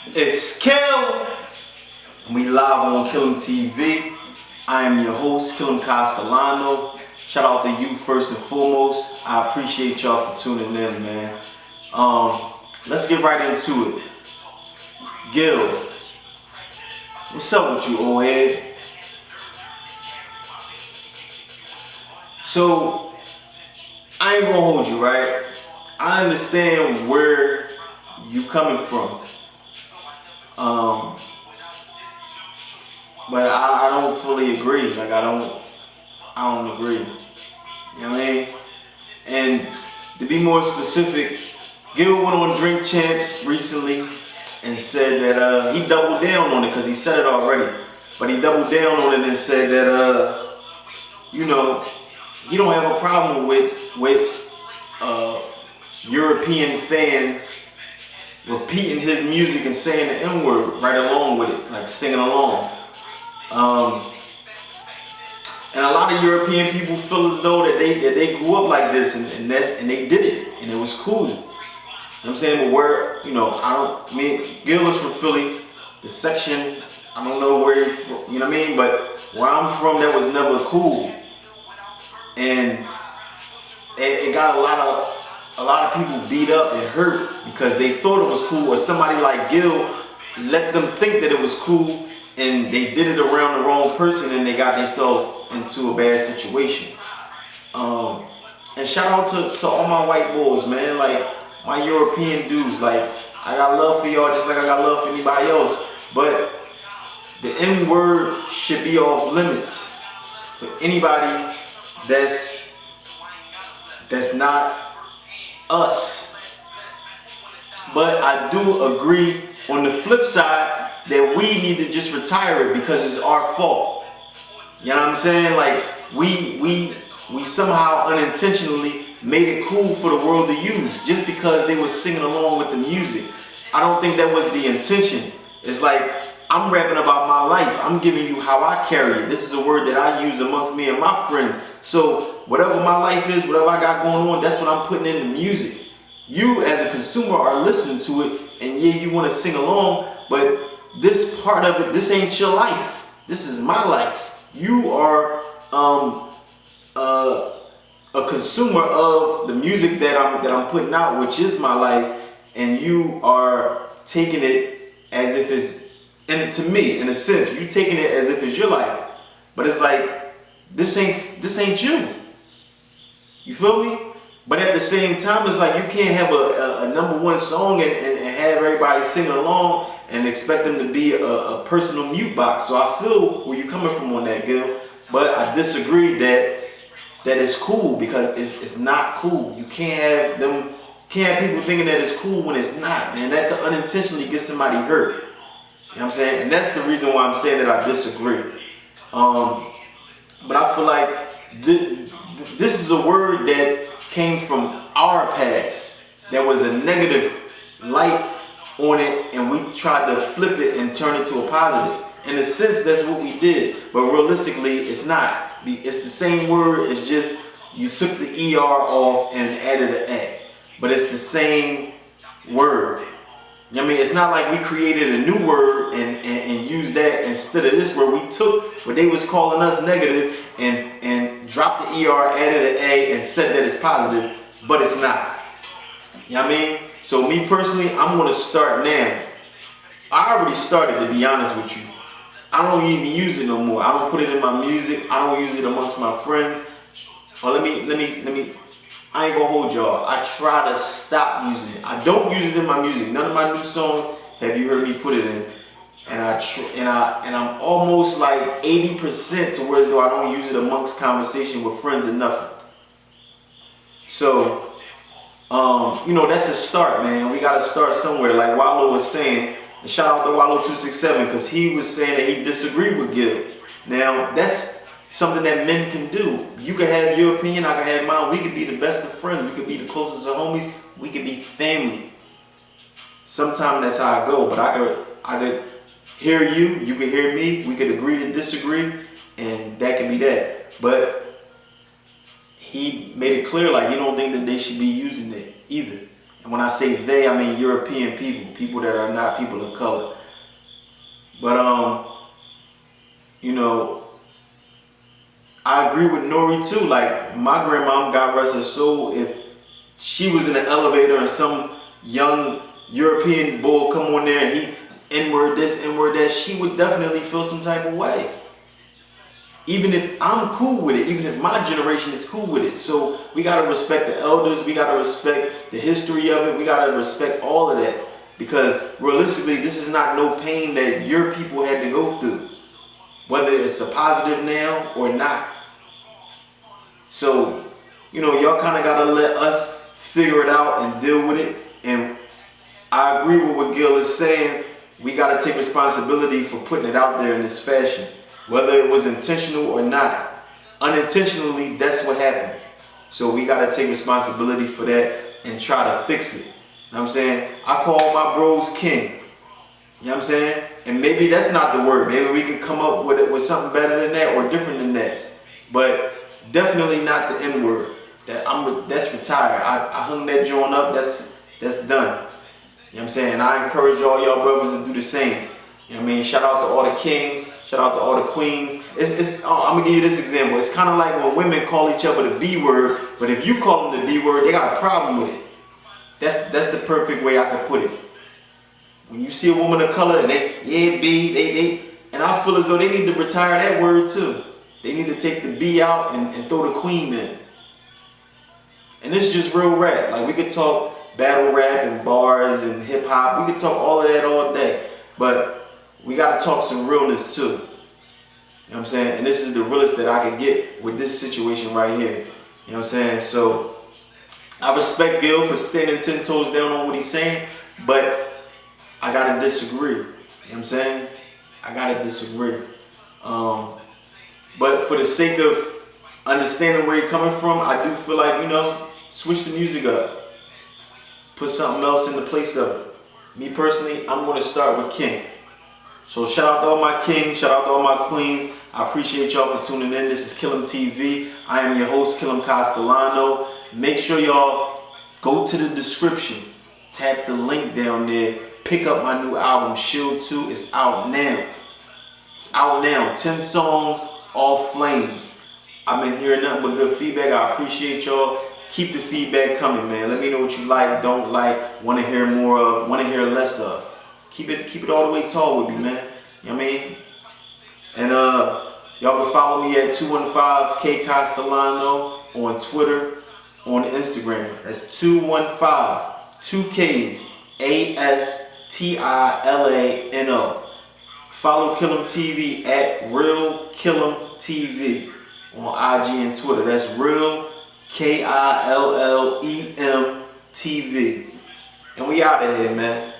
It's Kill. We live on KillEmTv. I am your host, KillEmCastellano. Shout out to you first and foremost. I appreciate y'all for tuning in, man. Let's get right into it. Gil, what's up with you, old head? So, I ain't gonna hold you, right? I understand where you coming from. But I don't fully agree. Like I don't agree. You know what I mean? And to be more specific, Gil went on Drink Champs recently and said that he doubled down on it because he said it already. But he doubled down on it and said that you know, he don't have a problem with European fans repeating his music and saying the N-word right along with it, like singing along. And a lot of European people feel as though that they grew up like this and they did it and it was cool. You know what I'm saying? But where, you know, Gil is from Philly, the section, I don't know where you're from, you know what I mean? But where I'm from, that was never cool. And it got a lot of people beat up and hurt because they thought it was cool, or somebody like Gil let them think that it was cool and they did it around the wrong person and they got themselves into a bad situation. And shout out to all my white boys, man, like my European dudes. Like I got love for y'all just like I got love for anybody else. But the N-word should be off limits for anybody that's not us. But I do agree on the flip side that we need to just retire it because it's our fault. You know what I'm saying? Like we somehow unintentionally made it cool for the world to use just because they were singing along with the music. I don't think that was the intention. It's like I'm rapping about my life. I'm giving you how I carry it. This is a word that I use amongst me and my friends. So whatever my life is, whatever I got going on, that's what I'm putting in the music. You as a consumer are listening to it, and yeah, you want to sing along, but this part of it, this ain't your life. This is my life. You are a consumer of the music that I'm putting out, which is my life, and you are taking it as if it's, and to me, in a sense, you taking it as if it's your life. But it's like this ain't you. You feel me? But at the same time, it's like you can't have a #1 song and have everybody singing along and expect them to be a personal mute box. So I feel where you're coming from on that, Gil. But I disagree that it's cool because it's not cool. You can't have people thinking that it's cool when it's not, man. That could unintentionally get somebody hurt. You know what I'm saying? And that's the reason why I'm saying that I disagree. But I feel like this is a word that came from our past. There was a negative light on it and we tried to flip it and turn it to a positive. In a sense, that's what we did. But realistically, it's not. It's the same word. It's just you took the ER off and added an A. But it's the same word. You know what I mean? It's not like we created a new word and used that instead of this word. We took what they was calling us negative and dropped the ER, added an A, and said that it's positive, but it's not. You know what I mean? So me personally, I'm gonna start now. I already started, to be honest with you. I don't even use it no more. I don't put it in my music. I don't use it amongst my friends. Or let me. I ain't gonna hold y'all. I try to stop using it. I don't use it in my music. None of my new songs have you heard me put it in. And I'm almost like 80% to where as though I don't use it amongst conversation with friends and nothing. So, you know, that's a start, man. We gotta start somewhere. Like Wallo was saying, and shout out to Wallo267 because he was saying that he disagreed with Gil. Now, that's something that men can do. You can have your opinion, I can have mine. We could be the best of friends. We could be the closest of homies. We could be family. Sometimes that's how I go. But I could hear you, you could hear me. We could agree to disagree, and that can be that. But he made it clear like he don't think that they should be using it either. And when I say they, I mean European people, people that are not people of color. But you know, I agree with Nori too. Like my grandmom, God rest her soul, if she was in an elevator and some young European bull come on there and he N-word this, N-word that, she would definitely feel some type of way. Even if I'm cool with it, even if my generation is cool with it. So we gotta respect the elders, we gotta respect the history of it, we gotta respect all of that. Because realistically, this is not no pain that your people had to go through. Whether it's a positive now or not. So, you know, y'all kinda gotta let us figure it out and deal with it. And I agree with what Gil is saying. We gotta take responsibility for putting it out there in this fashion. Whether it was intentional or not. Unintentionally, that's what happened. So we gotta take responsibility for that and try to fix it. You know what I'm saying? I call my bros king. You know what I'm saying? And maybe that's not the word. Maybe we can come up with it with something better than that or different than that. But definitely not the N-word. That's retired. I hung that joint up. That's done. You know what I'm saying? I encourage all y'all brothers to do the same. You know what I mean? Shout out to all the kings. Shout out to all the queens. I'm gonna give you this example. It's kind of like when women call each other the B word, but if you call them the B word, they got a problem with it. That's the perfect way I could put it. When you see a woman of color and and I feel as though they need to retire that word too. They need to take the B out and throw the queen in. And it's just real rap. Like we could talk battle rap and bars and hip hop. We could talk all of that all day. But we gotta talk some realness too. You know what I'm saying? And this is the realest that I could get with this situation right here. You know what I'm saying? So I respect Gil for standing 10 toes down on what he's saying, but I gotta disagree. You know what I'm saying? I gotta disagree. But for the sake of understanding where you're coming from, I do feel like, you know, switch the music up. Put something else in the place of it. Me personally, I'm gonna start with King. So shout out to all my kings, shout out to all my queens. I appreciate y'all for tuning in. This is KillEmTv. I am your host, Killem Castellano. Make sure y'all go to the description, tap the link down there, pick up my new album, Shield 2. It's out now. It's out now. 10 songs, all flames. I've been hearing nothing but good feedback. I appreciate y'all. Keep the feedback coming, man. Let me know what you like, don't like, want to hear more of, want to hear less of. Keep it all the way tall with me, man. You know what I mean? And y'all can follow me at 215K Castellano on Twitter, on Instagram. That's 215, 2Ks, ASTILANO. Follow KillEmTv at Real KillEmTv on IG and Twitter. That's Real KillEmTv. And we out of here, man.